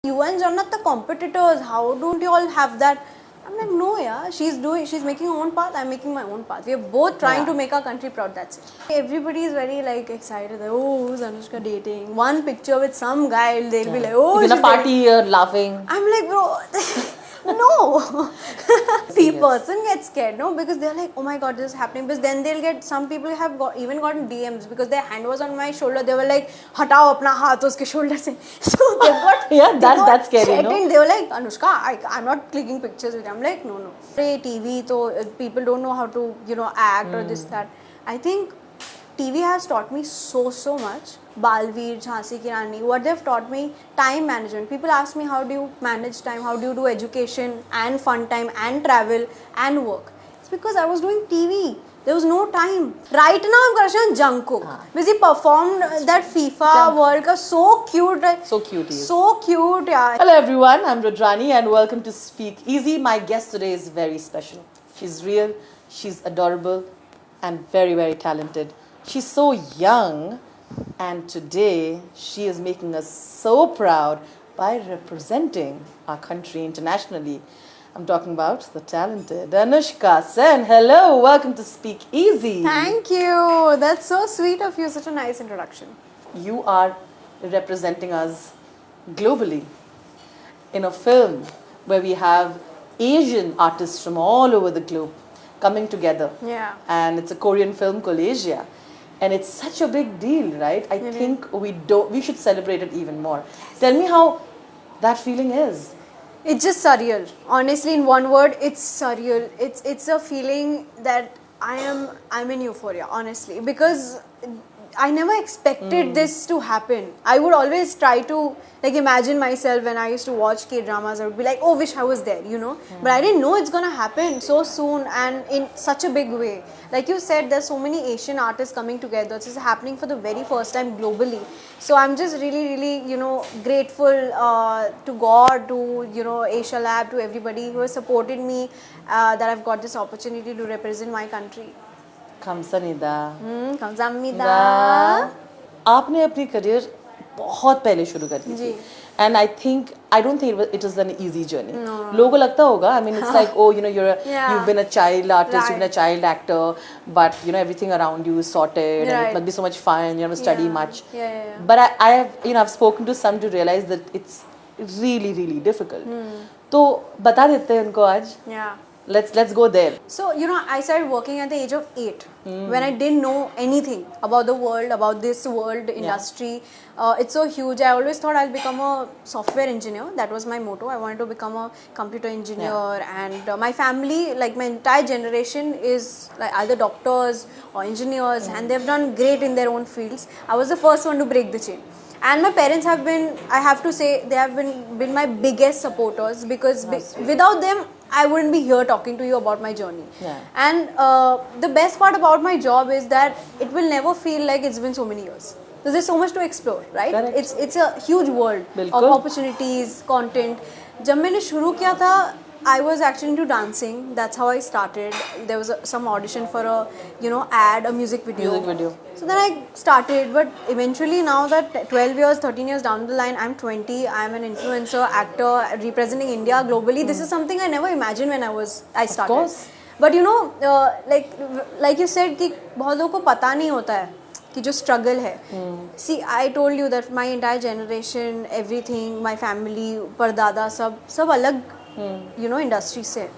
You and Jannat the competitors. How don't you all have that? I'm like, no, yeah. She's making her own path. I'm making my own path. We're both trying to make our country proud. That's it. Everybody is very like excited. Like, oh, who's Anushka dating? One picture with some guy, they'll be like, oh, in a party, you're laughing. I'm like, bro, no. Person gets scared, no, because they're like, oh my god, this is happening. Because then they'll get, some people have even gotten DMs because their hand was on my shoulder. They were like, hatao apna haath uske shoulder se. So they got that's scary, no? They were like, Anushka, I'm not clicking pictures with you. I'm like, no. TV, so people don't know how to, act or this, that. I think TV has taught me so much. Balveer, Jhansi Ki Rani, what they've taught me, time management. People ask me, how do you manage time? How do you do education and fun time and travel and work? It's because I was doing TV. There was no time. Right now, I'm crushing on Jungkook. Because he performed that FIFA World Cup. So cute. Right? So cute he is. So cute, yeah. Hello everyone, I'm Rudrani and welcome to Speak Easy. My guest today is very special. She's real, she's adorable and very talented. She's so young and today she is making us so proud by representing our country internationally. I'm talking about the talented Anushka Sen. Hello, welcome to Speak Easy. Thank you. That's so sweet of you. Such a nice introduction. You are representing us globally in a film where we have Asian artists from all over the globe coming together. Yeah. And it's a Korean film called Asia. And it's such a big deal, right? I think we should celebrate it even more. Tell me how that feeling is. It's just surreal. Honestly, in one word, it's surreal. It's a feeling that I'm in euphoria, honestly, because I never expected this to happen. I would always try to imagine myself when I used to watch K-dramas. I would be like, oh, wish I was there, But I didn't know it's gonna happen so soon and in such a big way. Like you said, there's so many Asian artists coming together. This is happening for the very first time globally. So I'm just really, grateful to God, to Asia Lab, to everybody who has supported me, that I've got this opportunity to represent my country. Kamsanida. Kamsamnida. आपने अपनी career बहुत पहले शुरू कर दी थी. And I don't think it was an easy journey. लोगों को लगता होगा, I mean, it's like, oh, you've been a child artist, you've been a child actor, but everything around you is sorted, and it must be so much fun. You don't study much. But I've spoken to some to realize that it's really difficult. तो बता देते हैं उनको आज. Yeah. Let's go there. So, I started working at the age of 8 when I didn't know anything about the world, about this world industry. It's so huge. I always thought I'll become a software engineer. That was my motto. I wanted to become a computer engineer. And my family, like my entire generation, is like either doctors or engineers, and they've done great in their own fields. I was the first one to break the chain. And my parents have been, I have to say, they have been my biggest supporters, because without them, I wouldn't be here talking to you about my journey. And the best part about my job is that it will never feel like it's been so many years. Because there's so much to explore, right? Correct. It's a huge world of opportunities, content. Jab maine shuru kiya tha, I was actually into dancing. That's how I started. There was some audition for a, ad, a music video. So then I started, but eventually now that 12 years, 13 years down the line, I'm 20, I'm an influencer, actor, representing India globally. This is something I never imagined when I started. Of course. But like you said, कि बहुत लोगों को पता नहीं होता है कि जो struggle है. See, I told you that my entire generation, everything, my family, परदादा सब अलग इंडस्ट्री से.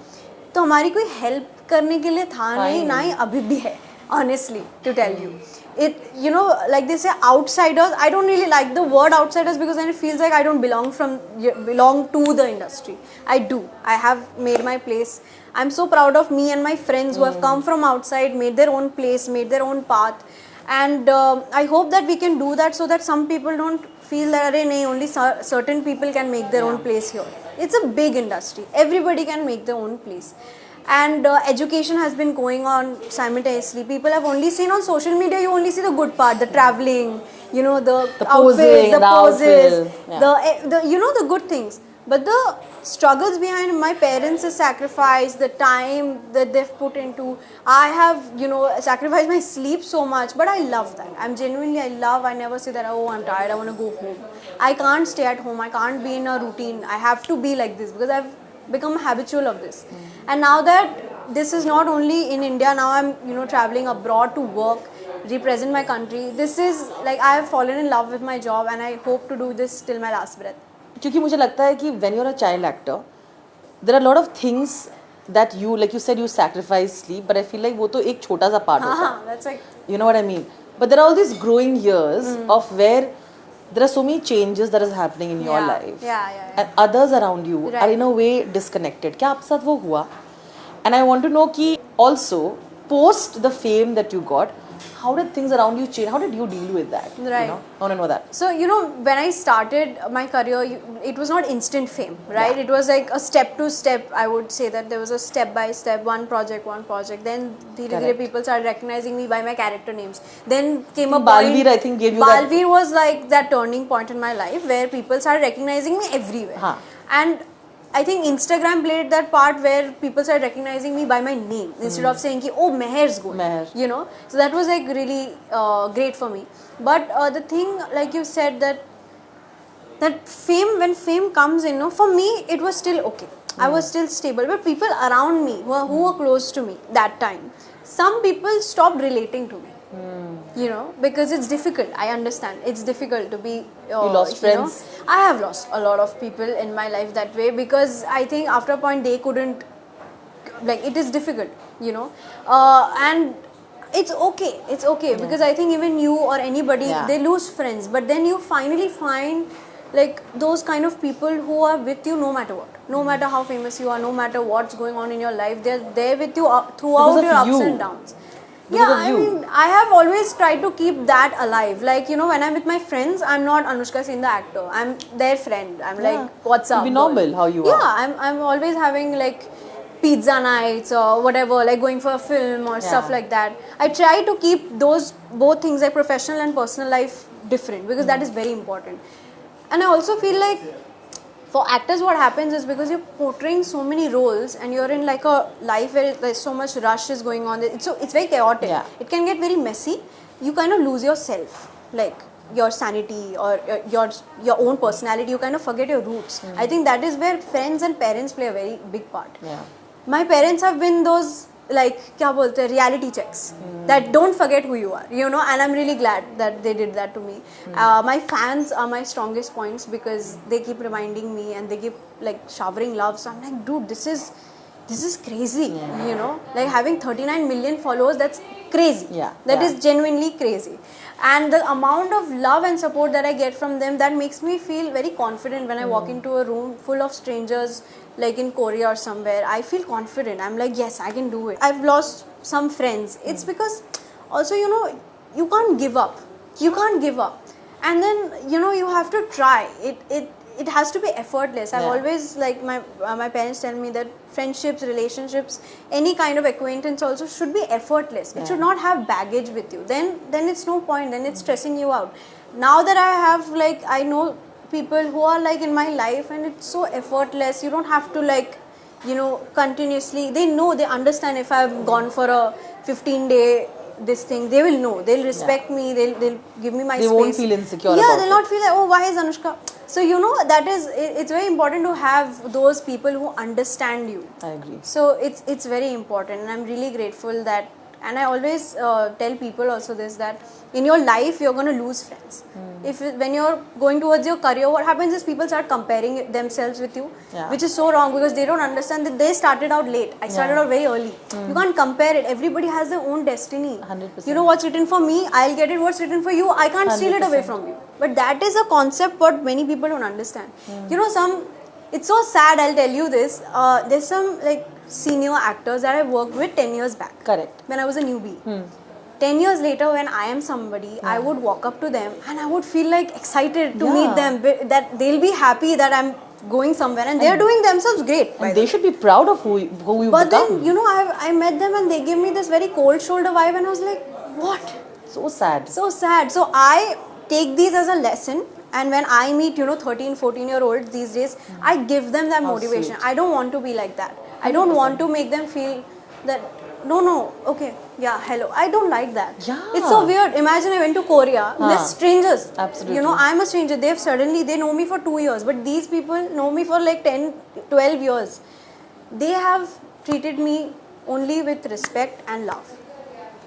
तो हमारी कोई हेल्प करने के लिए था नहीं, ना ही अभी भी है. Honestly, to tell you, it like they say, outsiders. I don't really like the word outsiders because then it feels like I don't belong to the industry. I do. I have made my place. I'm so proud of me and my friends who have come from outside, made their own place, made their own path, and I hope that we can do that so that some people don't feel that only certain people can make their own place here. It's a big industry. Everybody can make their own place. And education has been going on simultaneously. People have only seen on social media, you only see the good part, the traveling, the outfits, the poses, the good things. But the struggles behind my parents' sacrifice, the time that they've put into, I have, sacrificed my sleep so much, but I love that. I never say that, oh, I'm tired, I want to go home. I can't stay at home, I can't be in a routine, I have to be like this because I've become habitual of this. And now that this is not only in India, now I'm, traveling abroad to work, represent my country. This is like I have fallen in love with my job and I hope to do this till my last breath. क्योंकि मुझे लगता है कि when you're a child actor, there are a lot of things that you, like you said, you sacrifice sleep, but I feel like वो तो एक छोटा सा part होता है. That's like, you know what I mean? But there are all these growing years of where there are so many changes that is happening in your life. And others around you are in a way disconnected. क्या आपके साथ वो हुआ? And I want to know कि also post the fame that you got, how did things around you change? How did you deal with that? Right. You know? I want to know that. So, when I started my career, it was not instant fame, right? It was like a step to step. I would say that there was a step by step, one project. Then people started recognizing me by my character names. Then came a Balveer, I think, gave you that. Balveer was like that turning point in my life where people started recognizing me everywhere. And I think Instagram played that part where people started recognizing me by my name instead of saying, oh, Meher's good. Meher. So that was like really great for me. But the thing, like you said, that fame, when fame comes in, for me, it was still okay. I was still stable. But people around me who were close to me that time, some people stopped relating to me. Because it's difficult. I understand. It's difficult to be... you lost friends? I have lost a lot of people in my life that way because I think after a point they couldn't... Like, it is difficult, and it's okay. It's okay because I think even you or anybody, they lose friends. But then you finally find like those kind of people who are with you no matter what. No matter how famous you are, no matter what's going on in your life, they're there with you throughout your ups and downs. I mean, I have always tried to keep that alive. Like, when I'm with my friends, I'm not Anushka Sen the actor. I'm their friend. I'm like, what's up? It'll be normal how you are. I'm always having like pizza nights or whatever, like going for a film or stuff like that. I try to keep those both things, like professional and personal life, different because that is very important. And I also feel like for actors, what happens is because you're portraying so many roles and you're in like a life where there's so much rush is going on. It's very chaotic. It can get very messy. You kind of lose yourself, like your sanity or your own personality. You kind of forget your roots. I think that is where friends and parents play a very big part. My parents have been those like reality checks that don't forget who you are, and I'm really glad that they did that to me. My fans are my strongest points because they keep reminding me and they keep like showering love. So I'm like, dude, this is crazy, like having 39 million followers, that's crazy. That is genuinely crazy. And the amount of love and support that I get from them, that makes me feel very confident when I walk into a room full of strangers, like in Korea or somewhere. I feel confident. I'm like, yes, I can do it. I've lost some friends. It's because also, you can't give up. You can't give up. And then, you have to try. It has to be effortless. I've always, like, my parents tell me that friendships, relationships, any kind of acquaintance also should be effortless. It should not have baggage with you. Then it's no point. Then it's stressing you out. Now that I have, like, I know people who are like in my life and it's so effortless. You don't have to like, continuously. They know, they understand if I've gone for a 15-day this thing, they will know. They'll respect me. They'll give me my space. They won't feel insecure about they'll not feel like, oh, why is Anushka? So, that is, it's very important to have those people who understand you. I agree. So, it's very important and I'm really grateful that, and I always tell people also this, that in your life, you're going to lose friends. When you're going towards your career, what happens is people start comparing themselves with you, which is so wrong because they don't understand that they started out late. I started out very early. You can't compare it. Everybody has their own destiny. 100%. You know what's written for me, I'll get it. What's written for you, I can't steal it away from you. But that is a concept what many people don't understand. It's so sad, I'll tell you this. There's some like senior actors that I worked with 10 years back. Correct. When I was a newbie. 10 years later, when I am somebody, I would walk up to them and I would feel like excited to meet them, that they'll be happy that I'm going somewhere and they're doing themselves great. And they should be proud of who you become. But then, I met them and they gave me this very cold shoulder vibe and I was like, what? So sad. So sad. So I take these as a lesson And when I meet, 13, 14-year-olds these days, I give them that motivation. sweet. I don't want to be like that. I don't want to make them feel that, no, okay, yeah, hello. I don't like that. Yeah. It's so weird. Imagine I went to Korea. They're strangers. Absolutely. I'm a stranger. They know me for 2 years. But these people know me for like 10, 12 years. They have treated me only with respect and love.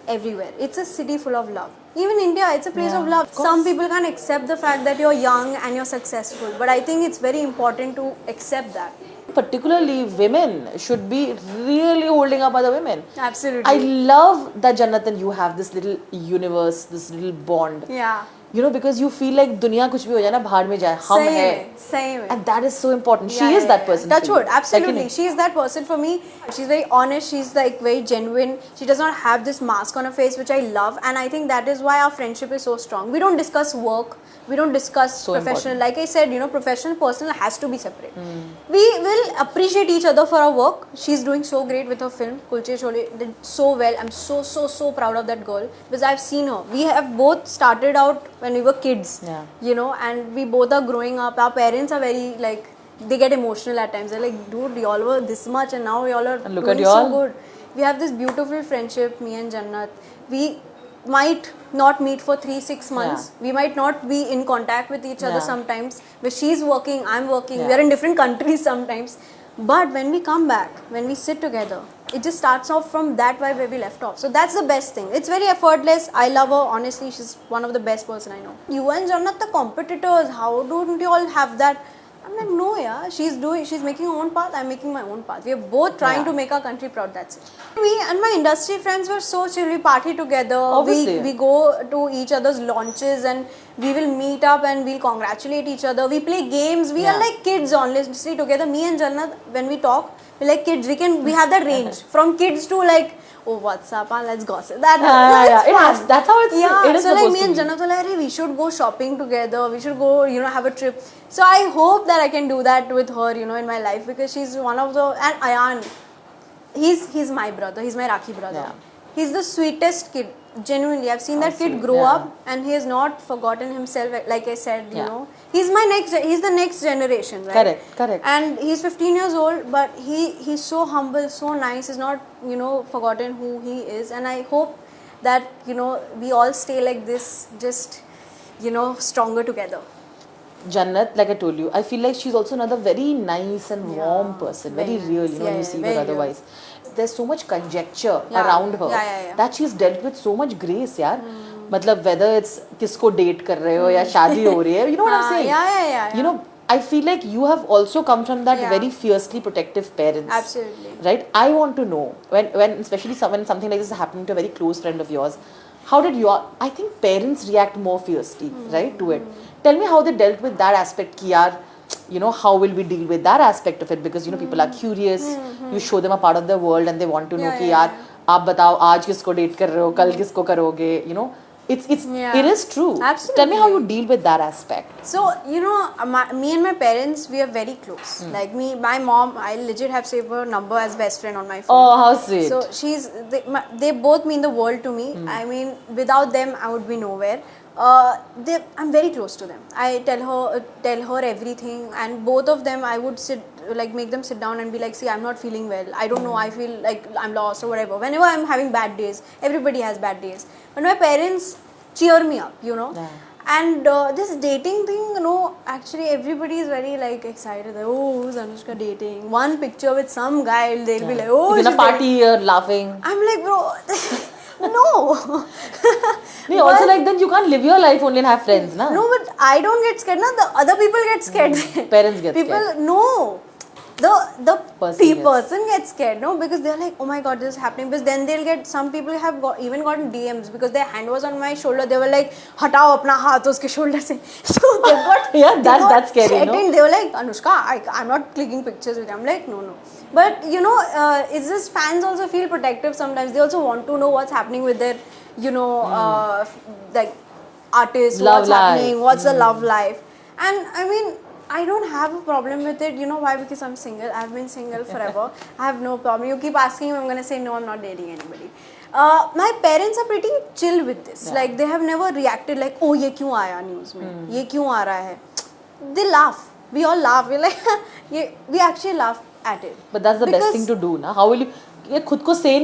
Everywhere. It's a city full of love. Even India, it's a place of love. Some people can't accept the fact that you're young and you're successful. But I think it's very important to accept that. Particularly women should be really holding up other women. Absolutely. I love that, Jannatan, you have this little universe, this little bond. Yeah. Because you feel like दुनिया कुछ भी हो जाए ना बाहर में जाए हम हैं. Same. And that is so important. She is that person. Touch wood, for you. absolutely. She is that person for me. She's very honest. She's like very genuine. She does not have this mask on her face, which I love. And I think that is why our friendship is so strong. We don't discuss work. We don't discuss professional. Important. Like I said, professional, personal has to be separate. We will appreciate each other for our work. She's doing so great with her film. Kulche Chole did so well. I'm so proud of that girl because I've seen her. We have both started out when we were kids. Yeah. And we both are growing up. Our parents are very like, they get emotional at times. They're like, dude, y'all were this much and now y'all are doing so good. We have this beautiful friendship, me and Jannat. We might not meet for 3-6 months. We might not be in contact with each other sometimes. Where she's working, I'm working. We are in different countries sometimes. But when we come back, when we sit together, it just starts off from that vibe where we left off. So that's the best thing. It's very effortless. I love her. Honestly, she's one of the best person I know. You and Jannat, the competitors, how don't you all have that? I'm like, no, yeah. She's making her own path. I'm making my own path. We are both trying to make our country proud. That's it. Me and my industry friends were so chill. We party together. Obviously. We go to each other's launches and we will meet up and we'll congratulate each other. We play games. We are like kids honestly together. Me and Jannat, when we talk, we're like kids. We have that range from kids to like, oh, what's up? Let's gossip. That's how it's. It is so like supposed me to and be. Jannat were like, hey, we should go shopping together. We should go, have a trip. So I hope that I can do that with her, in my life because she's one of the. And Ayan, he's my brother. He's my Rakhi brother. Yeah. He's the sweetest kid. Genuinely, I've seen that kid grow up and he has not forgotten himself. Like I said, he's the next generation, right? Correct. And he's 15 years old, but he's so humble, so nice. He's not, forgotten who he is. And I hope that, we all stay like this, just, stronger together. Jannat, like I told you, I feel like she's also another very nice and warm person, very real, when you see her otherwise. There's so much conjecture around her that she's dealt with so much grace, yaar. मतलब whether it's किसको date कर रहे हो या शादी हो रही है, you know what I'm saying? Yeah. I feel like you have also come from that very fiercely protective parents. Absolutely. Right? I want to know, when especially when something like this is happening to a very close friend of yours, how did I think parents react more fiercely, right, to it. Tell me how they dealt with that aspect, ki yaar, how will we deal with that aspect of it? Because, people are curious, you show them a part of the world and they want to know ki yaar, aap batao, aaj kisko date kar rahe ho, kal kisko karoge, it is true. Absolutely. Tell me how you deal with that aspect. So, me and my parents, we are very close. Like my mom, I legit have saved her number as best friend on my phone. Oh, how sweet. So, they both mean the world to me. I mean, without them, I would be nowhere. I'm very close to them. I tell her everything, and both of them, I would make them sit down and be like, see, I'm not feeling well. I don't know. I feel like I'm lost or whatever. Whenever I'm having bad days, everybody has bad days. But my parents cheer me up, Yeah. And this dating thing, actually everybody is very excited. Like, oh, who's Anushka dating? One picture with some guy, they'll be like, oh, in a party, you're laughing. I'm like, bro. No. Also then you can't live your life only and have friends, na? No, but I don't get scared, na. The other people get scared. Parents get scared. No. The person gets scared, no, because they're like, oh my god, this is happening. Because then some people have even gotten DMs because their hand was on my shoulder. They were like, hatao apna haath uske shoulder se. So they've got that's scary, no? They were like, Anushka, I'm not clicking pictures with you. I'm like, no. But it's just fans also feel protective sometimes. They also want to know what's happening with their, artists, what's happening, what's the love life. And I mean, I don't have a problem with it. You know why? Because I'm single. I've been single forever. I have no problem. You keep asking me, I'm going to say, no, I'm not dating anybody. My parents are pretty chill with this. Like they have never reacted like, oh ये क्यों आया news में, ये क्यों आ रहा है. They laugh. We all laugh. We're like, we actually laugh at it. But that's the best thing to do, na? How will you? ये खुद को sane